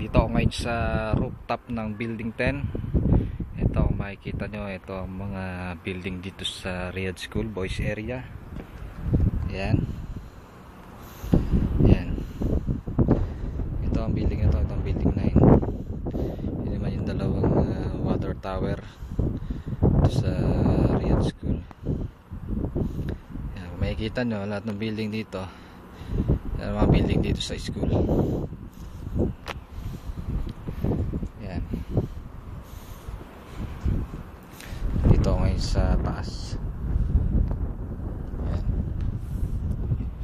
Dito ako ngayon sa rooftop ng building 10. Ito kung makikita nyo, ito ang mga building dito sa Riyadh School Boys area. Ayan. Ayan. Ito ang building ito, itong building 9. Yun naman yung dalawang water tower dito sa Riyadh School. Ayan, kung makikita nyo, lahat ng building dito, yan mga building dito sa school. Yan. Dito ngayon sa taas. Yan.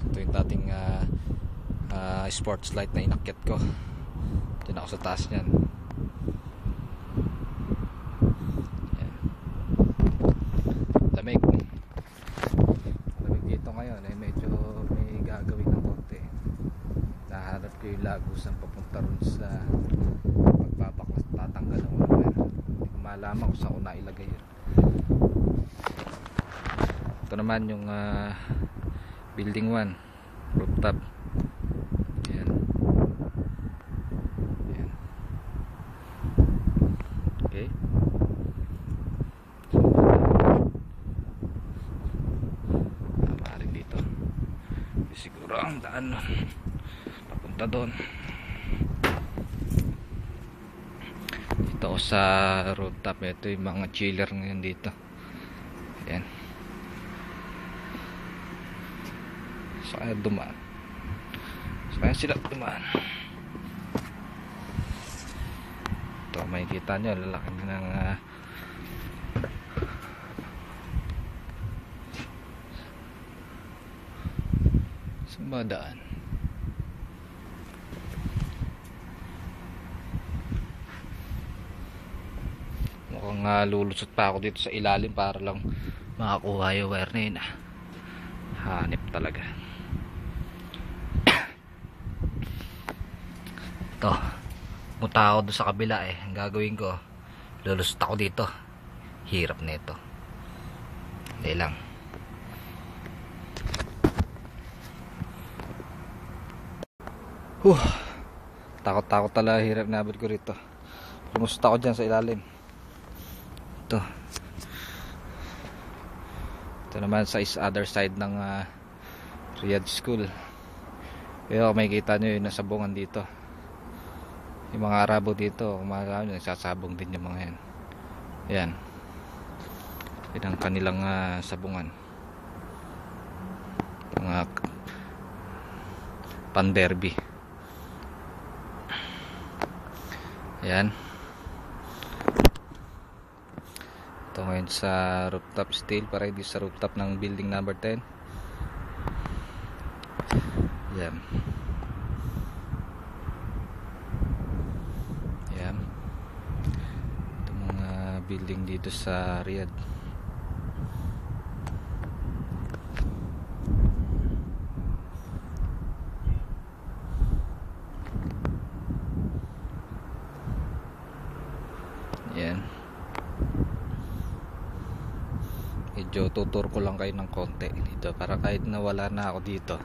Ito yung dating sports light na inakyat ko. Diyan ako sa taas niyan. Yan. Lamig. Lamig dito ngayon. Medyo may gagawin ng konti. Nahanap ko yung lagusan papunta ron sa pagbabaklas, tatanggal ng wire. Hindi ko malaman kung saan ko nailagay yun. Ito naman yung building 1 rooftop. Ayan. Ayan. Okay. Maaaring dito siguro ang daan papunta doon. Dito sa rooftop, ito yung mga chiller ngayon dito. Ayan. Saan dumaan? Saan sila dumaan? Ito makikita nyo, lalaki ng sumadaan. Mukhang lulusot pa ako dito sa ilalim para lang makakuha yung wire na yun. Hanip talaga. Ito, punta ako doon sa kabila eh. Ang gagawin ko, lulusot ako dito. Hirap na ito. Hindi lang. Takot-takot talaga, hirap na abot ko rito. Lumusot ako dyan sa ilalim. Ito naman sa other side ng Riyadh School. Pero may kita nyo yung nasabungan dito. Yung mga Arabo dito, kumakano, nagsasabong din yung mga yan. Ayan. Yan ang kanilang sabungan. Mga pan-derby. Ayan. Ito ngayon sa rooftop still, para hindi sa rooftop ng building number 10. Yan. Yan. Ito mga building dito sa Riyadh. Yan. Medyo tutur ko lang kayo ng konti dito para kahit nawala na ako dito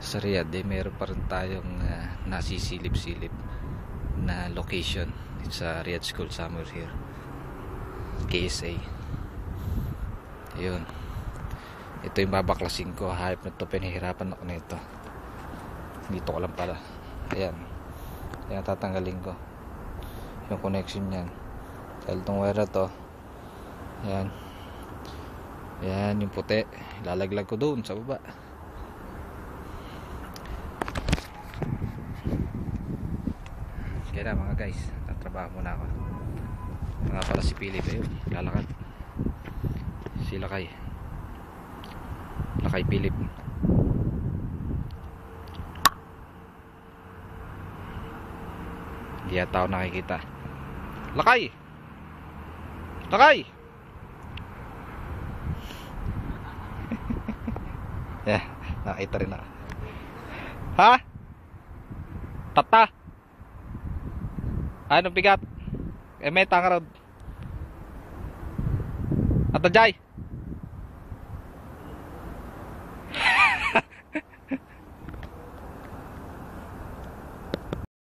sa Riyadh, meron pa rin tayong nasisilip-silip na location dito sa Riyadh School somewhere here, KSA. Ayun, ito yung babaklasin ko. Hype na to, pinahirapan ako nito. Dito ko lang pala. Ayan, ayan, tatanggalin ko yung connection yan dahil itong wire na to. Ayan. Yan yung puti, lalaglag ko doon sa baba. Kaya na mga guys, tatrabaho muna ako. Mga pala si Philip, ayun, lalakad. Si Lakay Philip. Hindi yata ako nakikita. Lakay! Yeah, nakita rin ako. Ha? Tata? Anong bigat? May tangarod. Atajay?